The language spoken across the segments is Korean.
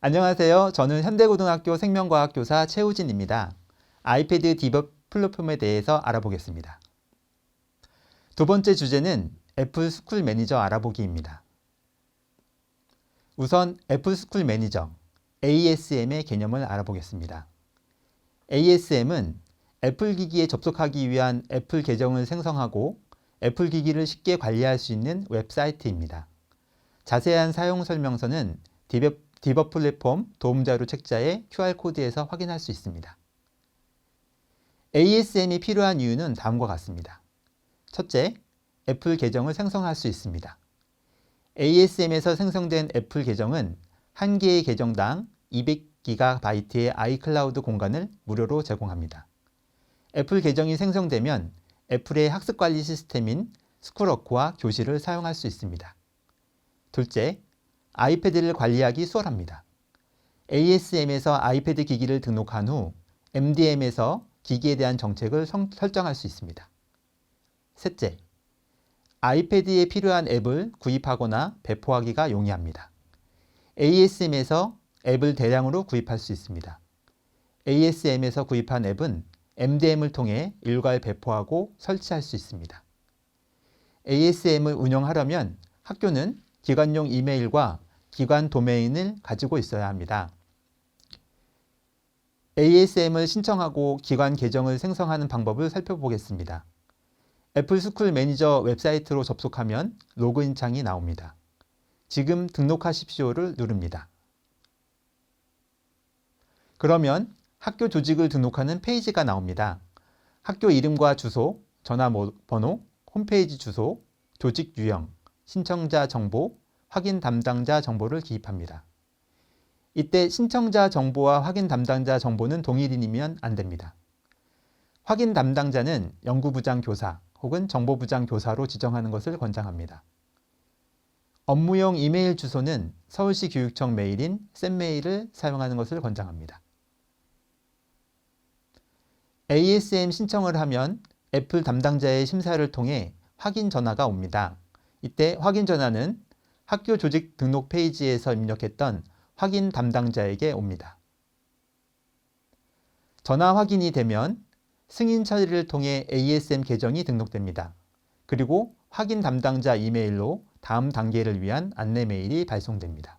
안녕하세요. 저는 현대고등학교 생명과학교사 최우진입니다. 아이패드 디버 플랫폼에 대해서 알아보겠습니다. 두 번째 주제는 애플 스쿨 매니저 알아보기입니다. 우선 애플 스쿨 매니저 ASM의 개념을 알아보겠습니다. ASM은 애플 기기에 접속하기 위한 애플 계정을 생성하고 애플 기기를 쉽게 관리할 수 있는 웹사이트입니다. 자세한 사용 설명서는 디버 플랫폼 도움자료 책자의 QR코드에서 확인할 수 있습니다. ASM이 필요한 이유는 다음과 같습니다. 첫째, 애플 계정을 생성할 수 있습니다. ASM에서 생성된 애플 계정은 한 개의 계정당 200GB의 아이클라우드 공간을 무료로 제공합니다. 애플 계정이 생성되면 애플의 학습 관리 시스템인 스쿨워크와 교실을 사용할 수 있습니다. 둘째, 아이패드를 관리하기 수월합니다. ASM에서 아이패드 기기를 등록한 후 MDM에서 기기에 대한 정책을 설정할 수 있습니다. 셋째, 아이패드에 필요한 앱을 구입하거나 배포하기가 용이합니다. ASM에서 앱을 대량으로 구입할 수 있습니다. ASM에서 구입한 앱은 MDM을 통해 일괄 배포하고 설치할 수 있습니다. ASM을 운영하려면 학교는 기관용 이메일과 기관 도메인을 가지고 있어야 합니다. ASM을 신청하고 기관 계정을 생성하는 방법을 살펴보겠습니다. 애플 스쿨 매니저 웹사이트로 접속하면 로그인 창이 나옵니다. 지금 등록하십시오를 누릅니다. 그러면 학교 조직을 등록하는 페이지가 나옵니다. 학교 이름과 주소, 전화번호, 홈페이지 주소, 조직 유형, 신청자 정보, 확인 담당자 정보를 기입합니다. 이때 신청자 정보와 확인 담당자 정보는 동일인이면 안 됩니다. 확인 담당자는 연구부장 교사 혹은 정보부장 교사로 지정하는 것을 권장합니다. 업무용 이메일 주소는 서울시 교육청 메일인 쌤메일을 사용하는 것을 권장합니다. ASM 신청을 하면 애플 담당자의 심사를 통해 확인 전화가 옵니다. 이때 확인 전화는 학교 조직 등록 페이지에서 입력했던 확인 담당자에게 옵니다. 전화 확인이 되면 승인 처리를 통해 ASM 계정이 등록됩니다. 그리고 확인 담당자 이메일로 다음 단계를 위한 안내 메일이 발송됩니다.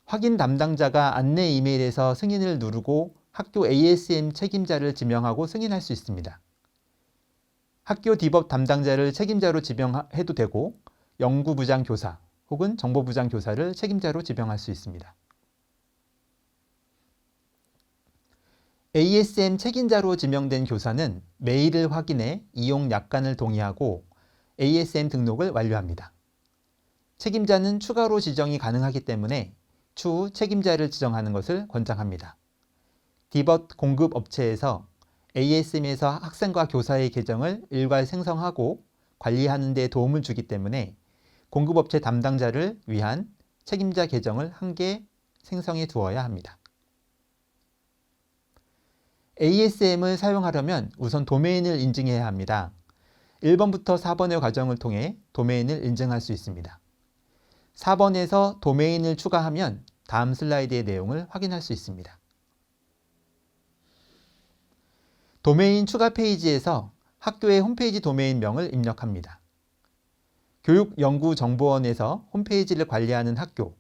확인 담당자가 안내 이메일에서 승인을 누르고 학교 ASM 책임자를 지명하고 승인할 수 있습니다. 학교 디버 담당자를 책임자로 지명해도 되고 연구부장 교사 혹은 정보부장 교사를 책임자로 지명할 수 있습니다. ASM 책임자로 지명된 교사는 메일을 확인해 이용 약관을 동의하고 ASM 등록을 완료합니다. 책임자는 추가로 지정이 가능하기 때문에 추후 책임자를 지정하는 것을 권장합니다. 디버 공급 업체에서 ASM에서 학생과 교사의 계정을 일괄 생성하고 관리하는 데 도움을 주기 때문에 공급업체 담당자를 위한 책임자 계정을 한 개 생성해 두어야 합니다. ASM을 사용하려면 우선 도메인을 인증해야 합니다. 1번부터 4번의 과정을 통해 도메인을 인증할 수 있습니다. 4번에서 도메인을 추가하면 다음 슬라이드의 내용을 확인할 수 있습니다. 도메인 추가 페이지에서 학교의 홈페이지 도메인명을 입력합니다. 교육연구정보원에서 홈페이지를 관리하는 학교,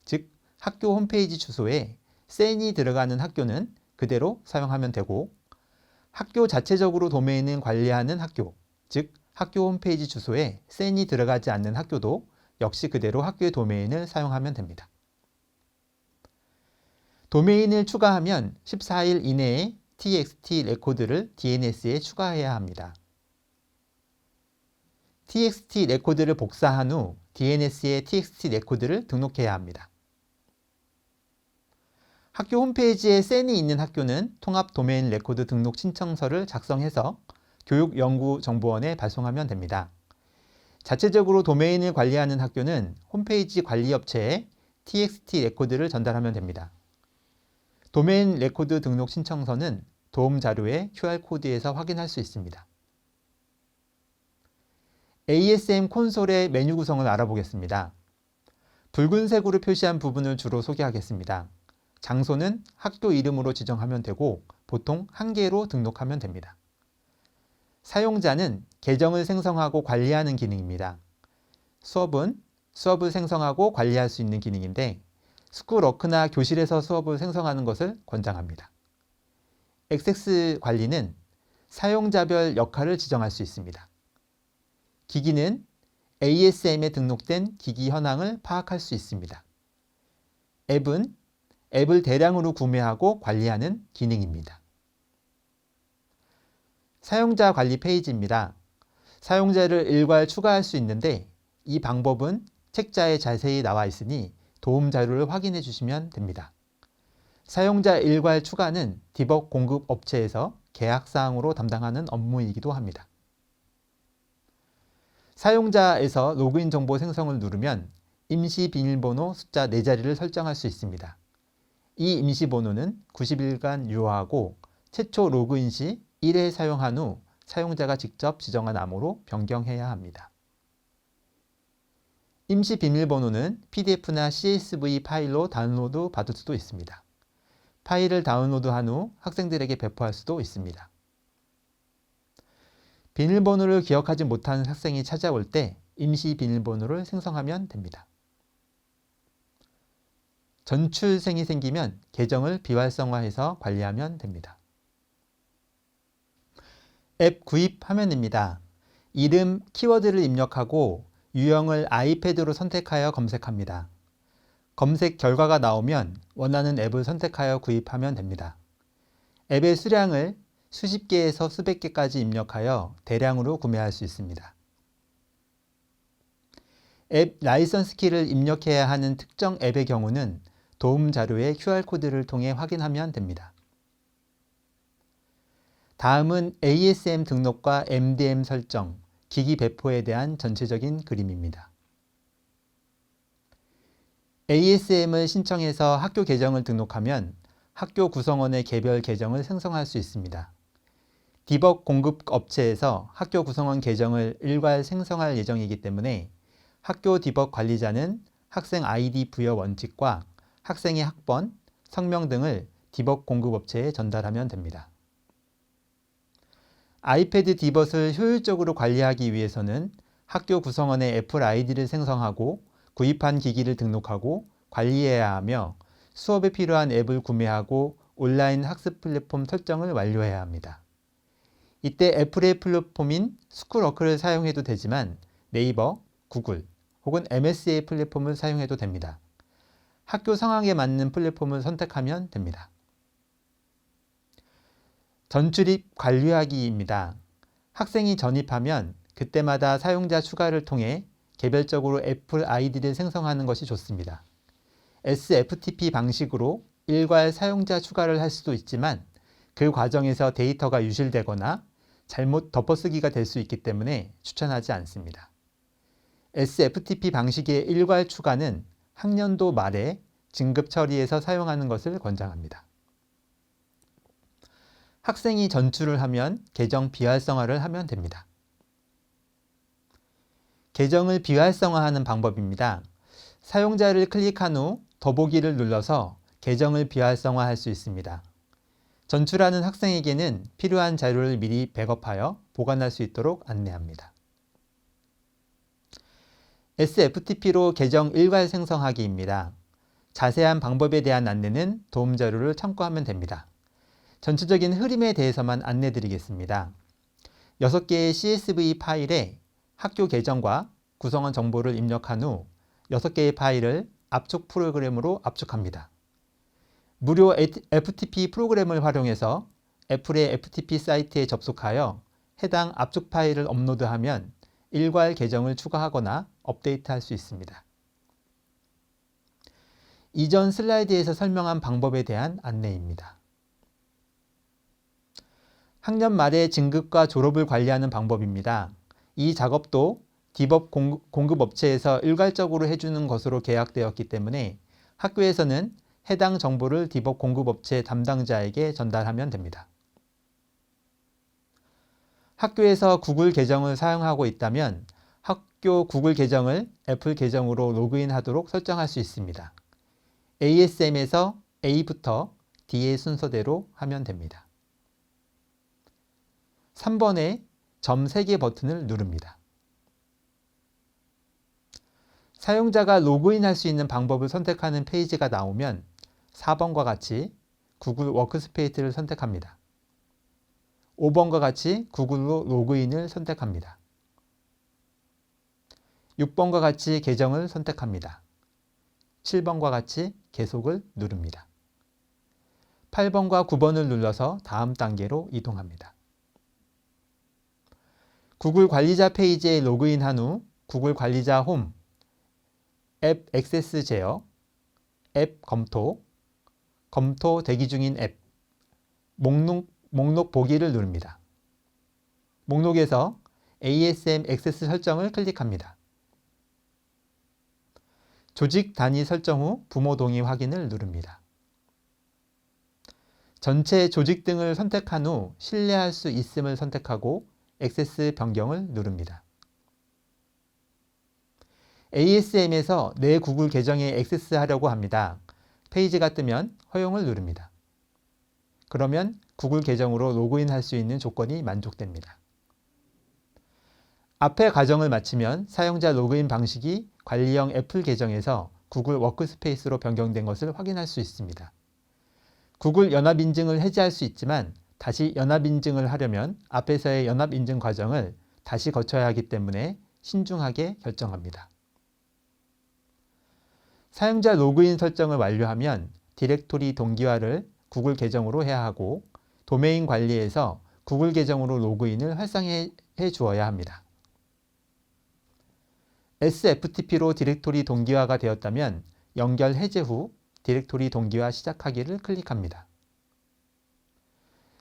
즉 학교 홈페이지 주소에 센이 들어가는 학교는 그대로 사용하면 되고 학교 자체적으로 도메인을 관리하는 학교, 즉 학교 홈페이지 주소에 센이 들어가지 않는 학교도 역시 그대로 학교의 도메인을 사용하면 됩니다. 도메인을 추가하면 14일 이내에 TXT 레코드를 DNS에 추가해야 합니다. TXT 레코드를 복사한 후 DNS에 TXT 레코드를 등록해야 합니다. 학교 홈페이지에 센이 있는 학교는 통합 도메인 레코드 등록 신청서를 작성해서 교육연구정보원에 발송하면 됩니다. 자체적으로 도메인을 관리하는 학교는 홈페이지 관리업체에 TXT 레코드를 전달하면 됩니다. 도메인 레코드 등록 신청서는 도움 자료의 QR코드에서 확인할 수 있습니다. ASM 콘솔의 메뉴 구성을 알아보겠습니다. 붉은색으로 표시한 부분을 주로 소개하겠습니다. 장소는 학교 이름으로 지정하면 되고 보통 한 개로 등록하면 됩니다. 사용자는 계정을 생성하고 관리하는 기능입니다. 수업은 수업을 생성하고 관리할 수 있는 기능인데 스쿨워크나 교실에서 수업을 생성하는 것을 권장합니다. 액세스 관리는 사용자별 역할을 지정할 수 있습니다. 기기는 ASM에 등록된 기기 현황을 파악할 수 있습니다. 앱은 앱을 대량으로 구매하고 관리하는 기능입니다. 사용자 관리 페이지입니다. 사용자를 일괄 추가할 수 있는데 이 방법은 책자에 자세히 나와 있으니 도움 자료를 확인해 주시면 됩니다. 사용자 일괄 추가는 디벅 공급 업체에서 계약사항으로 담당하는 업무이기도 합니다. 사용자에서 로그인 정보 생성을 누르면 임시 비밀번호 숫자 4자리를 설정할 수 있습니다. 이 임시 번호는 90일간 유효하고 최초 로그인 시 1회 사용한 후 사용자가 직접 지정한 암호로 변경해야 합니다. 임시 비밀번호는 PDF나 CSV 파일로 다운로드 받을 수도 있습니다. 파일을 다운로드한 후 학생들에게 배포할 수도 있습니다. 비밀번호를 기억하지 못하는 학생이 찾아올 때 임시 비밀번호를 생성하면 됩니다. 전출생이 생기면 계정을 비활성화해서 관리하면 됩니다. 앱 구입 화면입니다. 이름, 키워드를 입력하고 유형을 아이패드로 선택하여 검색합니다. 검색 결과가 나오면 원하는 앱을 선택하여 구입하면 됩니다. 앱의 수량을 수십 개에서 수백 개까지 입력하여 대량으로 구매할 수 있습니다. 앱 라이선스 키를 입력해야 하는 특정 앱의 경우는 도움 자료의 QR코드를 통해 확인하면 됩니다. 다음은 ASM 등록과 MDM 설정, 기기 배포에 대한 전체적인 그림입니다. ASM을 신청해서 학교 계정을 등록하면 학교 구성원의 개별 계정을 생성할 수 있습니다. 디벅 공급 업체에서 학교 구성원 계정을 일괄 생성할 예정이기 때문에 학교 디벅 관리자는 학생 아이디 부여 원칙과 학생의 학번, 성명 등을 디벅 공급 업체에 전달하면 됩니다. 아이패드 디벅을 효율적으로 관리하기 위해서는 학교 구성원의 애플 아이디를 생성하고 구입한 기기를 등록하고 관리해야 하며 수업에 필요한 앱을 구매하고 온라인 학습 플랫폼 설정을 완료해야 합니다. 이때 애플의 플랫폼인 스쿨워크를 사용해도 되지만 네이버, 구글 혹은 MS의 플랫폼을 사용해도 됩니다. 학교 상황에 맞는 플랫폼을 선택하면 됩니다. 전출입 관리하기입니다. 학생이 전입하면 그때마다 사용자 추가를 통해 개별적으로 애플 아이디를 생성하는 것이 좋습니다. SFTP 방식으로 일괄 사용자 추가를 할 수도 있지만 그 과정에서 데이터가 유실되거나 잘못 덮어쓰기가 될 수 있기 때문에 추천하지 않습니다. SFTP 방식의 일괄 추가는 학년도 말에 진급 처리에서 사용하는 것을 권장합니다. 학생이 전출을 하면 계정 비활성화를 하면 됩니다. 계정을 비활성화하는 방법입니다. 사용자를 클릭한 후 더보기를 눌러서 계정을 비활성화할 수 있습니다. 전출하는 학생에게는 필요한 자료를 미리 백업하여 보관할 수 있도록 안내합니다. SFTP로 계정 일괄 생성하기입니다. 자세한 방법에 대한 안내는 도움 자료를 참고하면 됩니다. 전체적인 흐름에 대해서만 안내드리겠습니다. 6개의 CSV 파일에 학교 계정과 구성원 정보를 입력한 후 6개의 파일을 압축 프로그램으로 압축합니다. 무료 FTP 프로그램을 활용해서 애플의 FTP 사이트에 접속하여 해당 압축 파일을 업로드하면 일괄 계정을 추가하거나 업데이트할 수 있습니다. 이전 슬라이드에서 설명한 방법에 대한 안내입니다. 학년 말에 진급과 졸업을 관리하는 방법입니다. 이 작업도 디벅 공급 업체에서 일괄적으로 해주는 것으로 계약되었기 때문에 학교에서는 해당 정보를 디벅 공급 업체 담당자에게 전달하면 됩니다. 학교에서 구글 계정을 사용하고 있다면 학교 구글 계정을 애플 계정으로 로그인하도록 설정할 수 있습니다. ASM에서 A부터 D의 순서대로 하면 됩니다. 3번에 점 3개 버튼을 누릅니다. 사용자가 로그인할 수 있는 방법을 선택하는 페이지가 나오면 4번과 같이 구글 워크스페이스를 선택합니다. 5번과 같이 구글로 로그인을 선택합니다. 6번과 같이 계정을 선택합니다. 7번과 같이 계속을 누릅니다. 8번과 9번을 눌러서 다음 단계로 이동합니다. 구글 관리자 페이지에 로그인한 후 구글 관리자 홈, 앱 액세스 제어, 앱 검토, 검토 대기 중인 앱, 목록 보기를 누릅니다. 목록에서 ASM 액세스 설정을 클릭합니다. 조직 단위 설정 후 부모 동의 확인을 누릅니다. 전체 조직 등을 선택한 후 신뢰할 수 있음을 선택하고 액세스 변경을 누릅니다. ASM에서 내 구글 계정에 액세스하려고 합니다. 페이지가 뜨면 허용을 누릅니다. 그러면 구글 계정으로 로그인할 수 있는 조건이 만족됩니다. 앞의 과정을 마치면 사용자 로그인 방식이 관리형 애플 계정에서 구글 워크스페이스로 변경된 것을 확인할 수 있습니다. 구글 연합 인증을 해제할 수 있지만 다시 연합 인증을 하려면 앞에서의 연합 인증 과정을 다시 거쳐야 하기 때문에 신중하게 결정합니다. 사용자 로그인 설정을 완료하면 디렉토리 동기화를 구글 계정으로 해야 하고 도메인 관리에서 구글 계정으로 로그인을 활성화해 주어야 합니다. SFTP로 디렉토리 동기화가 되었다면 연결 해제 후 디렉토리 동기화 시작하기를 클릭합니다.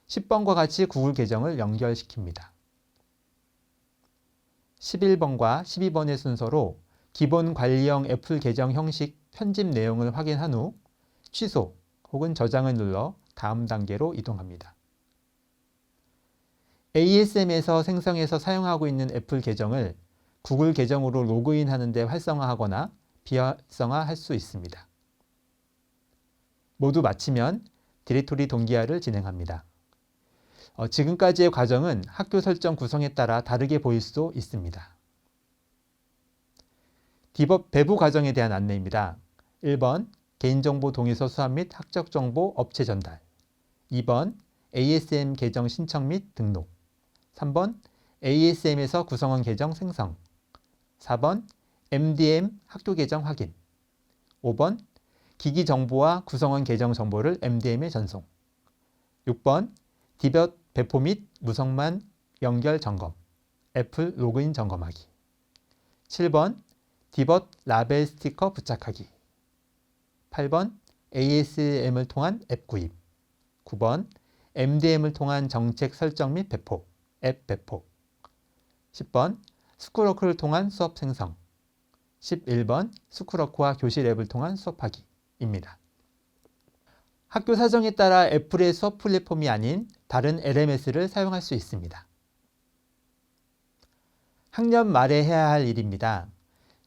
10번과 같이 구글 계정을 연결시킵니다. 11번과 12번의 순서로 기본 관리형 애플 계정 형식 편집 내용을 확인한 후 취소 혹은 저장을 눌러 다음 단계로 이동합니다. ASM에서 생성해서 사용하고 있는 애플 계정을 구글 계정으로 로그인하는 데 활성화하거나 비활성화할 수 있습니다. 모두 마치면 디렉토리 동기화를 진행합니다. 지금까지의 과정은 학교 설정 구성에 따라 다르게 보일 수 있습니다. 디버프 배부 과정에 대한 안내입니다. 1번 개인정보 동의서 수합 및 학적정보 업체 전달. 2번 ASM 계정 신청 및 등록. 3번 ASM에서 구성원 계정 생성. 4번 MDM 학교 계정 확인. 5번 기기 정보와 구성원 계정 정보를 MDM에 전송. 6번 디벗 배포 및 무성만 연결 점검. 애플 로그인 점검하기. 7번 디벗 라벨 스티커 부착하기. 8번 ASM을 통한 앱 구입. 9번 MDM을 통한 정책 설정 및 배포, 앱 배포. 10번 스쿨워크를 통한 수업 생성. 11번 스쿨워크와 교실 앱을 통한 수업하기입니다. 학교 사정에 따라 애플의 수업 플랫폼이 아닌 다른 LMS를 사용할 수 있습니다. 학년 말에 해야 할 일입니다.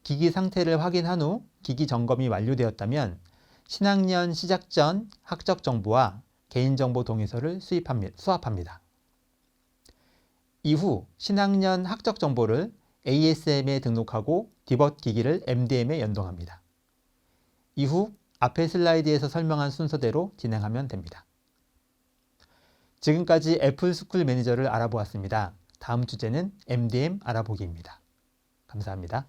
기기 상태를 확인한 후 기기 점검이 완료되었다면 신학년 시작 전 학적 정보와 개인정보 동의서를 수합합니다. 이후 신학년 학적 정보를 ASM에 등록하고 디벗 기기를 MDM에 연동합니다. 이후 앞의 슬라이드에서 설명한 순서대로 진행하면 됩니다. 지금까지 애플 스쿨 매니저를 알아보았습니다. 다음 주제는 MDM 알아보기입니다. 감사합니다.